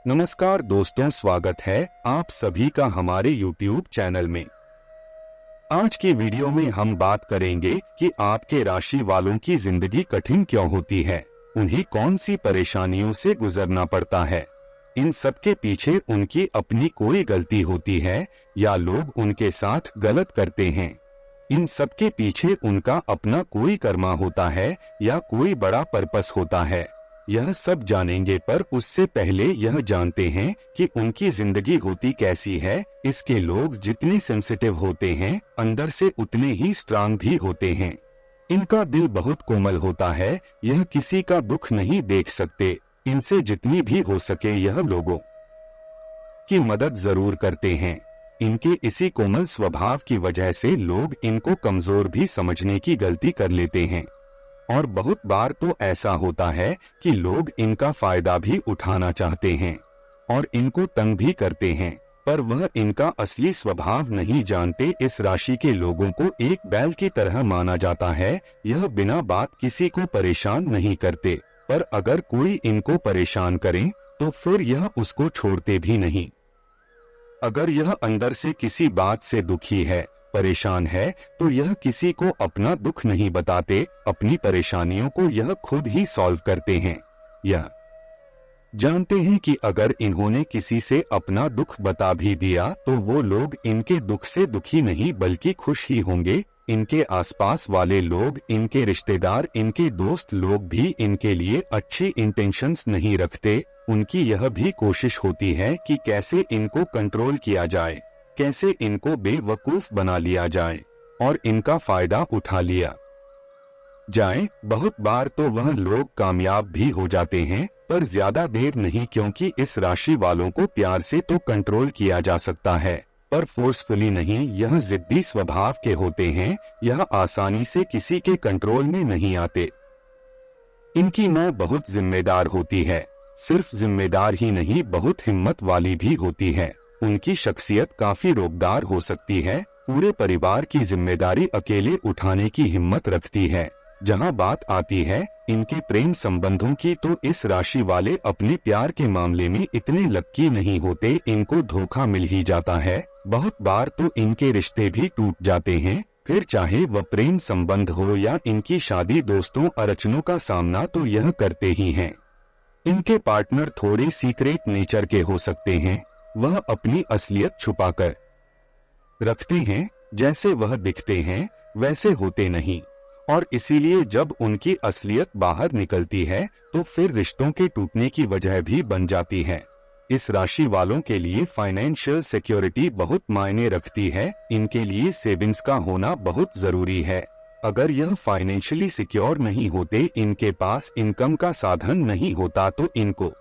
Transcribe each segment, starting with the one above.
नमस्कार दोस्तों, स्वागत है आप सभी का हमारे YouTube चैनल में। आज की वीडियो में हम बात करेंगे कि आपके राशि वालों की जिंदगी कठिन क्यों होती है, उन्हें कौन सी परेशानियों से गुजरना पड़ता है। इन सब के पीछे उनकी अपनी कोई गलती होती है या लोग उनके साथ गलत करते हैं। इन सब के पीछे उनका अपना कोई कर्मा होता है या कोई बड़ा पर्पस होता है। यह सब जानेंगे, पर उससे पहले यह जानते हैं कि उनकी जिंदगी होती कैसी है। इसके लोग जितने सेंसिटिव होते हैं, अंदर से उतने ही स्ट्रांग भी होते हैं। इनका दिल बहुत कोमल होता है, यह किसी का दुख नहीं देख सकते। इनसे जितनी भी हो सके यह लोगों की मदद जरूर करते हैं। इनके इसी कोमल स्वभाव की वजह से लोग इनको कमजोर भी समझने की गलती कर लेते हैं। और बहुत बार तो ऐसा होता है कि लोग इनका फायदा भी उठाना चाहते हैं और इनको तंग भी करते हैं, पर वह इनका असली स्वभाव नहीं जानते। इस राशि के लोगों को एक बैल की तरह माना जाता है। यह बिना बात किसी को परेशान नहीं करते, पर अगर कोई इनको परेशान करे तो फिर यह उसको छोड़ते भी नहीं। अगर यह अंदर से किसी बात से दुखी है, परेशान है, तो यह किसी को अपना दुख नहीं बताते। अपनी परेशानियों को यह खुद ही सॉल्व करते हैं। यह जानते हैं कि अगर इन्होंने किसी से अपना दुख बता भी दिया तो वो लोग इनके दुख से दुखी नहीं बल्कि खुश ही होंगे। इनके आसपास वाले लोग, इनके रिश्तेदार, इनके दोस्त लोग भी इनके लिए अच्छी इंटेंशंस नहीं रखते। उनकी यह भी कोशिश होती है कि कैसे इनको कंट्रोल किया जाए, कैसे इनको बेवकूफ बना लिया जाए और इनका फायदा उठा लिया जाए। बहुत बार तो वह लोग कामयाब भी हो जाते हैं, पर ज्यादा देर नहीं, क्योंकि इस राशि वालों को प्यार से तो कंट्रोल किया जा सकता है, पर फोर्सफुली नहीं। यह जिद्दी स्वभाव के होते हैं, यह आसानी से किसी के कंट्रोल में नहीं आते। इनकी माँ बहुत जिम्मेदार होती है, सिर्फ जिम्मेदार ही नहीं, बहुत हिम्मत वाली भी होती है। उनकी शख्सियत काफी रोबदार हो सकती है, पूरे परिवार की जिम्मेदारी अकेले उठाने की हिम्मत रखती है। जहां बात आती है इनके प्रेम संबंधों की, तो इस राशि वाले अपने प्यार के मामले में इतने लक्की नहीं होते। इनको धोखा मिल ही जाता है। बहुत बार तो इनके रिश्ते भी टूट जाते हैं, फिर चाहे वह प्रेम संबंध हो या इनकी शादी। दोस्तों, अड़चनों का सामना तो यह करते ही हैं। इनके पार्टनर थोड़े सीक्रेट नेचर के हो सकते हैं। वह अपनी असलियत छुपाकर रखते हैं, जैसे वह दिखते हैं वैसे होते नहीं, और इसीलिए जब उनकी असलियत बाहर निकलती है तो फिर रिश्तों के टूटने की वजह भी बन जाती है। इस राशि वालों के लिए फाइनेंशियल सिक्योरिटी बहुत मायने रखती है। इनके लिए सेविंग्स का होना बहुत जरूरी है। अगर यह फाइनेंशियली सिक्योर नहीं होते, इनके पास इनकम का साधन नहीं होता, तो इनको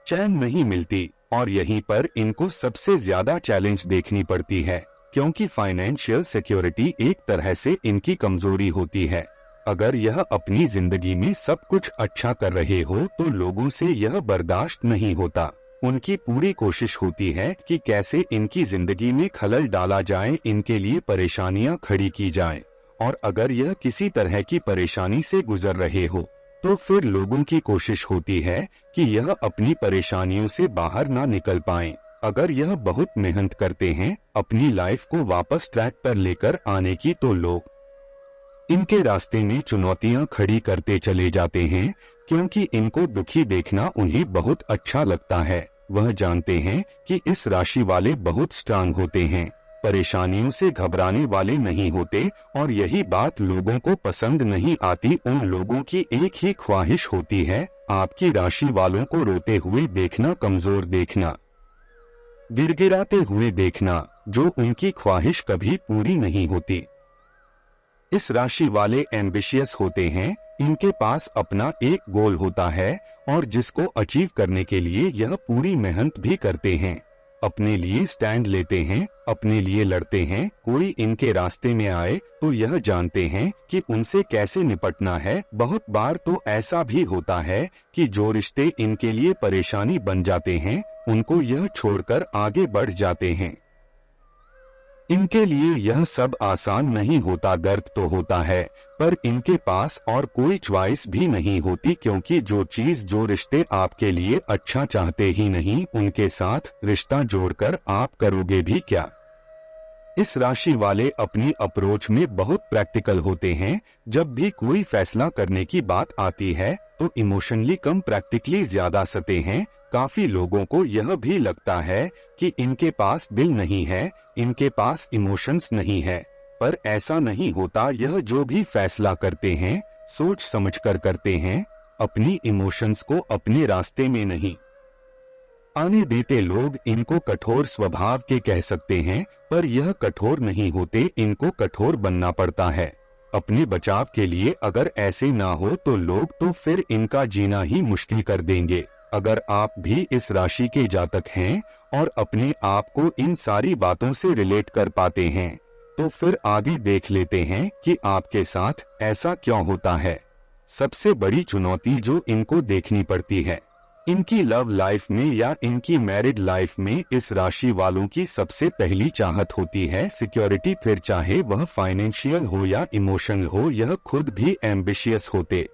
चैन नहीं मिलती। और यहीं पर इनको सबसे ज्यादा चैलेंज देखनी पड़ती है, क्योंकि फाइनेंशियल सिक्योरिटी एक तरह से इनकी कमजोरी होती है। अगर यह अपनी जिंदगी में सब कुछ अच्छा कर रहे हो तो लोगों से यह बर्दाश्त नहीं होता। उनकी पूरी कोशिश होती है कि कैसे इनकी जिंदगी में खलल डाला जाए, इनके लिए परेशानियां खड़ी की जाए। और अगर यह किसी तरह की परेशानी से गुजर रहे हो तो फिर लोगों की कोशिश होती है कि यह अपनी परेशानियों से बाहर ना निकल पाएं। अगर यह बहुत मेहनत करते हैं अपनी लाइफ को वापस ट्रैक पर लेकर आने की, तो लोग इनके रास्ते में चुनौतियां खड़ी करते चले जाते हैं, क्योंकि इनको दुखी देखना उन्हें बहुत अच्छा लगता है। वह जानते हैं कि इस राशि वाले बहुत स्ट्रांग होते हैं, परेशानियों से घबराने वाले नहीं होते, और यही बात लोगों को पसंद नहीं आती। उन लोगों की एक ही ख्वाहिश होती है, आपकी राशि वालों को रोते हुए देखना, कमजोर देखना, गिड़गिड़ाते हुए देखना, जो उनकी ख्वाहिश कभी पूरी नहीं होती। इस राशि वाले एम्बिशियस होते हैं। इनके पास अपना एक गोल होता है और जिसको अचीव करने के लिए यह पूरी मेहनत भी करते हैं। अपने लिए स्टैंड लेते हैं, अपने लिए लड़ते हैं। कोई इनके रास्ते में आए तो यह जानते हैं कि उनसे कैसे निपटना है। बहुत बार तो ऐसा भी होता है कि जो रिश्ते इनके लिए परेशानी बन जाते हैं, उनको यह छोड़कर आगे बढ़ जाते हैं। इनके लिए यह सब आसान नहीं होता, दर्द तो होता है, पर इनके पास और कोई च्वाइस भी नहीं होती, क्योंकि जो चीज जो रिश्ते आपके लिए अच्छा चाहते ही नहीं, उनके साथ रिश्ता जोड़कर आप करोगे भी क्या। इस राशि वाले अपनी अप्रोच में बहुत प्रैक्टिकल होते हैं। जब भी कोई फैसला करने की बात आती है तो इमोशनली कम प्रैक्टिकली ज्यादा सते हैं। काफी लोगों को यह भी लगता है कि इनके पास दिल नहीं है, इनके पास इमोशंस नहीं है, पर ऐसा नहीं होता। यह जो भी फैसला करते हैं सोच समझकर करते हैं, अपनी इमोशंस को अपने रास्ते में नहीं आने देते। लोग इनको कठोर स्वभाव के कह सकते हैं, पर यह कठोर नहीं होते, इनको कठोर बनना पड़ता है अपने बचाव के लिए। अगर ऐसे ना हो तो लोग तो फिर इनका जीना ही मुश्किल कर देंगे। अगर आप भी इस राशि के जातक हैं और अपने आप को इन सारी बातों से रिलेट कर पाते हैं तो फिर आगे देख लेते हैं कि आपके साथ ऐसा क्यों होता है। सबसे बड़ी चुनौती जो इनको देखनी पड़ती है इनकी लव लाइफ में या इनकी मैरिड लाइफ में, इस राशि वालों की सबसे पहली चाहत होती है सिक्योरिटी। फिर चाहे वह फाइनेंशियल हो या इमोशनल हो, यह खुद भी एम्बिशियस होते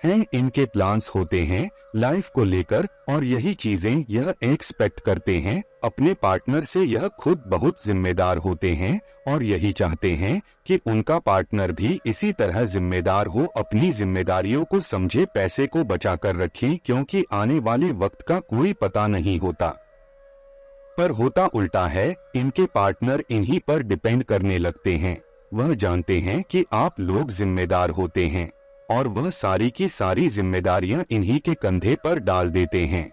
हैं, इनके प्लान्स होते हैं लाइफ को लेकर, और यही चीजें यह एक्सपेक्ट करते हैं अपने पार्टनर से। यह खुद बहुत जिम्मेदार होते हैं और यही चाहते हैं कि उनका पार्टनर भी इसी तरह जिम्मेदार हो, अपनी जिम्मेदारियों को समझे, पैसे को बचा कर रखें, क्योंकि आने वाले वक्त का कोई पता नहीं होता। पर होता उल्टा है, इनके पार्टनर इन्हीं पर डिपेंड करने लगते हैं। वह जानते हैं कि आप लोग जिम्मेदार होते हैं और वह सारी की सारी जिम्मेदारियां इन्हीं के कंधे पर डाल देते हैं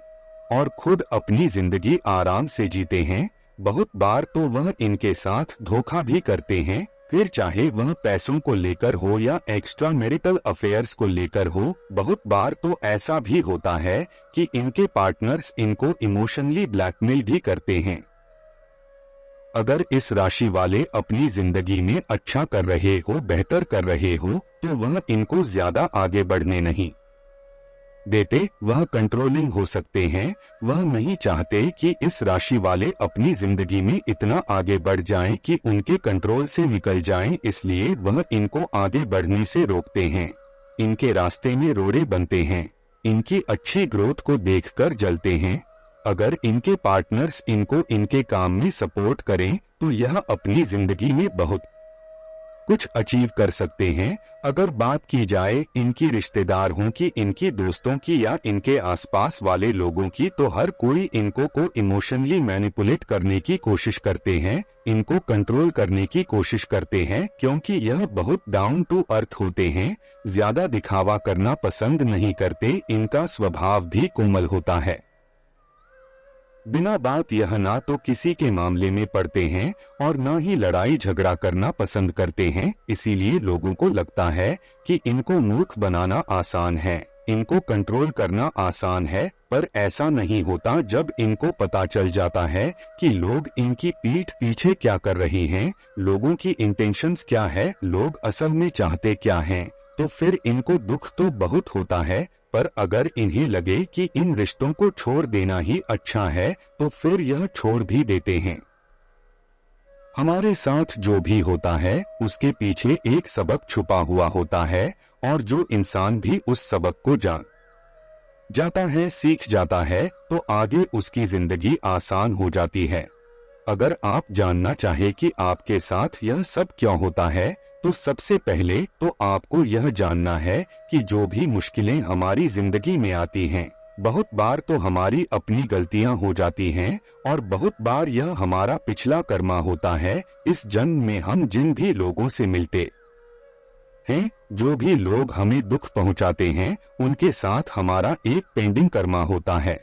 और खुद अपनी जिंदगी आराम से जीते हैं। बहुत बार तो वह इनके साथ धोखा भी करते हैं, फिर चाहे वह पैसों को लेकर हो या एक्स्ट्रा मैरिटल अफेयर्स को लेकर हो। बहुत बार तो ऐसा भी होता है कि इनके पार्टनर्स इनको इमोशनली ब्लैकमेल भी करते हैं। अगर इस राशि वाले अपनी जिंदगी में अच्छा कर रहे हो, बेहतर कर रहे हो, तो वह इनको ज्यादा आगे बढ़ने नहीं देते। वह कंट्रोलिंग हो सकते हैं, वह नहीं चाहते कि इस राशि वाले अपनी जिंदगी में इतना आगे बढ़ जाएं कि उनके कंट्रोल से निकल जाएं, इसलिए वह इनको आगे बढ़ने से रोकते हैं। इनके रास्ते में रोड़े बनते हैं, इनकी अच्छी ग्रोथ को देखकर जलते हैं। अगर इनके पार्टनर्स इनको इनके काम में सपोर्ट करें तो यह अपनी जिंदगी में बहुत कुछ अचीव कर सकते हैं। अगर बात की जाए इनकी रिश्तेदारों की, इनकी दोस्तों की या इनके आसपास वाले लोगों की, तो हर कोई इनको को इमोशनली मैनिपुलेट करने की कोशिश करते हैं, इनको कंट्रोल करने की कोशिश करते हैं, क्योंकि यह बहुत डाउन टू अर्थ होते हैं, ज्यादा दिखावा करना पसंद नहीं करते। इनका स्वभाव भी कोमल होता है, बिना बात यह ना तो किसी के मामले में पड़ते हैं और ना ही लड़ाई झगड़ा करना पसंद करते हैं। इसीलिए लोगों को लगता है कि इनको मूर्ख बनाना आसान है, इनको कंट्रोल करना आसान है, पर ऐसा नहीं होता। जब इनको पता चल जाता है कि लोग इनकी पीठ पीछे क्या कर रहे हैं, लोगों की इंटेंशंस क्या है, लोग असल में चाहते क्या हैं, तो फिर इनको दुख तो बहुत होता है। पर अगर इन्हें लगे कि इन रिश्तों को छोड़ देना ही अच्छा है तो फिर यह छोड़ भी देते हैं। हमारे साथ जो भी होता है उसके पीछे एक सबक छुपा हुआ होता है, और जो इंसान भी उस सबक को जान जाता है, सीख जाता है, तो आगे उसकी जिंदगी आसान हो जाती है। अगर आप जानना चाहे कि आपके साथ यह सब क्यों होता है, तो सबसे पहले तो आपको यह जानना है कि जो भी मुश्किलें हमारी जिंदगी में आती हैं, बहुत बार तो हमारी अपनी गलतियां हो जाती हैं और बहुत बार यह हमारा पिछला कर्मा होता है। इस जन्म में हम जिन भी लोगों से मिलते हैं, जो भी लोग हमें दुख पहुंचाते हैं, उनके साथ हमारा एक पेंडिंग कर्मा होता है।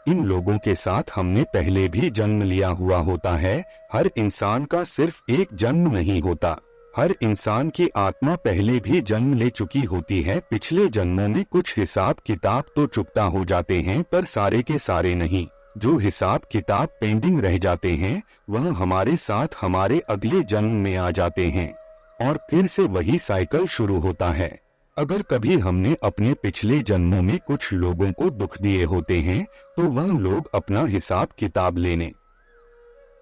इन लोगों के साथ हमने पहले भी जन्म लिया हुआ होता है। हर इंसान का सिर्फ एक जन्म नहीं होता, हर इंसान की आत्मा पहले भी जन्म ले चुकी होती है। पिछले जन्मों में कुछ हिसाब किताब तो चुकता हो जाते हैं, पर सारे के सारे नहीं। जो हिसाब किताब पेंडिंग रह जाते हैं वह हमारे साथ हमारे अगले जन्म में आ जाते हैं और फिर से वही साइकिल शुरू होता है। अगर कभी हमने अपने पिछले जन्मों में कुछ लोगों को दुख दिए होते हैं तो वह लोग अपना हिसाब किताब लेने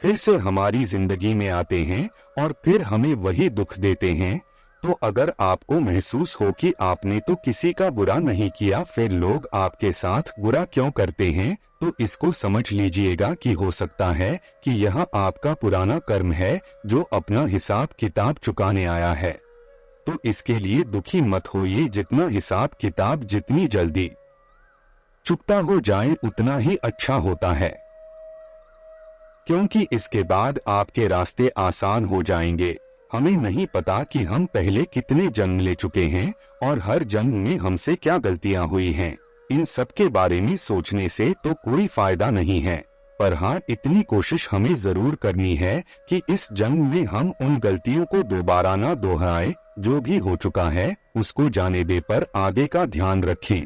फिर से हमारी जिंदगी में आते हैं और फिर हमें वही दुख देते हैं। तो अगर आपको महसूस हो कि आपने तो किसी का बुरा नहीं किया, फिर लोग आपके साथ बुरा क्यों करते हैं, तो इसको समझ लीजिएगा कि हो सकता है कि यह आपका पुराना कर्म है जो अपना हिसाब किताब चुकाने आया है। तो इसके लिए दुखी मत होइए, जितना हिसाब किताब जितनी जल्दी चुकता हो जाए उतना ही अच्छा होता है, क्योंकि इसके बाद आपके रास्ते आसान हो जाएंगे। हमें नहीं पता कि हम पहले कितने जन्म ले चुके हैं और हर जन्म में हमसे क्या गलतियां हुई हैं। इन सब के बारे में सोचने से तो कोई फायदा नहीं है, पर हाँ, इतनी कोशिश हमें जरूर करनी है कि इस जन्म में हम उन गलतियों को दोबारा ना दोहराएं। जो भी हो चुका है उसको जाने दे, पर आगे का ध्यान रखें।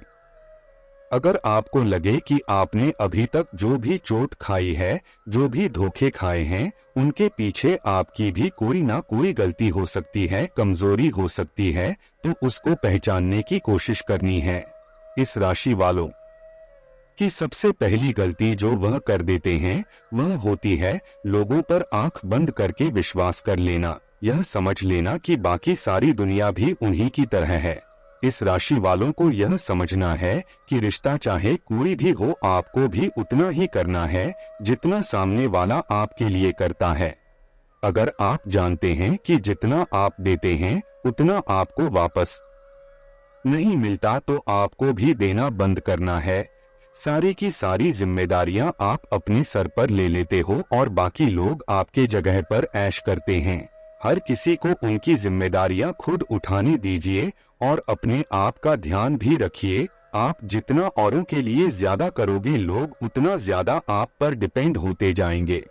अगर आपको लगे कि आपने अभी तक जो भी चोट खाई है, जो भी धोखे खाए हैं, उनके पीछे आपकी भी कोई ना कोई गलती हो सकती है, कमजोरी हो सकती है, तो उसको पहचानने की कोशिश करनी है। इस राशि वालों की सबसे पहली गलती जो वह कर देते हैं वह होती है लोगों पर आंख बंद करके विश्वास कर लेना, यह समझ लेना कि बाकी सारी दुनिया भी उन्हीं की तरह है। इस राशि वालों को यह समझना है कि रिश्ता चाहे कोई भी हो, आपको भी उतना ही करना है जितना सामने वाला आपके लिए करता है। अगर आप जानते हैं कि जितना आप देते हैं उतना आपको वापस नहीं मिलता, तो आपको भी देना बंद करना है। सारी की सारी जिम्मेदारियां आप अपने सर पर ले लेते हो और बाकी लोग आपके जगह पर ऐश करते हैं। हर किसी को उनकी जिम्मेदारियां खुद उठाने दीजिए और अपने आप का ध्यान भी रखिए। आप जितना औरों के लिए ज्यादा करोगे, लोग उतना ज्यादा आप पर डिपेंड होते जाएंगे।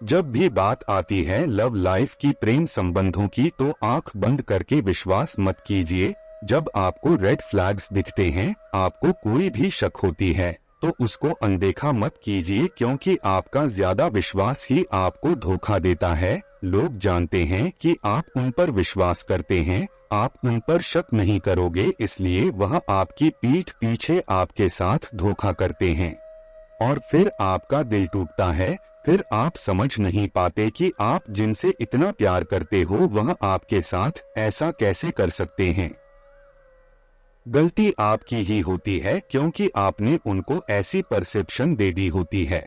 जब भी बात आती है लव लाइफ की, प्रेम संबंधों की, तो आंख बंद करके विश्वास मत कीजिए। जब आपको रेड फ्लैग्स दिखते हैं, आपको कोई भी शक होती है, तो उसको अनदेखा मत कीजिए, क्योंकि आपका ज्यादा विश्वास ही आपको धोखा देता है। लोग जानते हैं कि आप उन पर विश्वास करते हैं, आप उन पर शक नहीं करोगे, इसलिए वह आपकी पीठ पीछे आपके साथ धोखा करते हैं और फिर आपका दिल टूटता है। फिर आप समझ नहीं पाते कि आप जिनसे इतना प्यार करते हो वह आपके साथ ऐसा कैसे कर सकते हैं। गलती आपकी ही होती है, क्योंकि आपने उनको ऐसी परसेप्शन दे दी होती है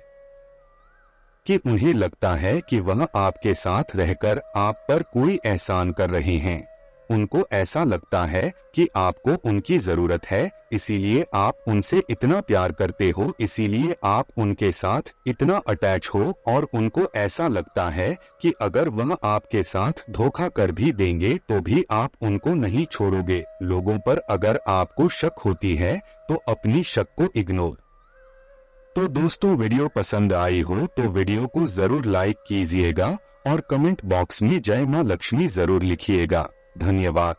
कि उन्हें लगता है कि वह आपके साथ रहकर आप पर कोई एहसान कर रहे हैं। उनको ऐसा लगता है कि आपको उनकी जरूरत है, इसीलिए आप उनसे इतना प्यार करते हो, इसीलिए आप उनके साथ इतना अटैच हो, और उनको ऐसा लगता है कि अगर वह आपके साथ धोखा कर भी देंगे तो भी आप उनको नहीं छोड़ोगे। लोगों पर अगर आपको शक होती है तो अपनी शक को इग्नोर। तो दोस्तों, वीडियो पसंद आई हो तो वीडियो को जरूर लाइक कीजिएगा और कमेंट बॉक्स में जय मां लक्ष्मी जरूर लिखिएगा। धन्यवाद।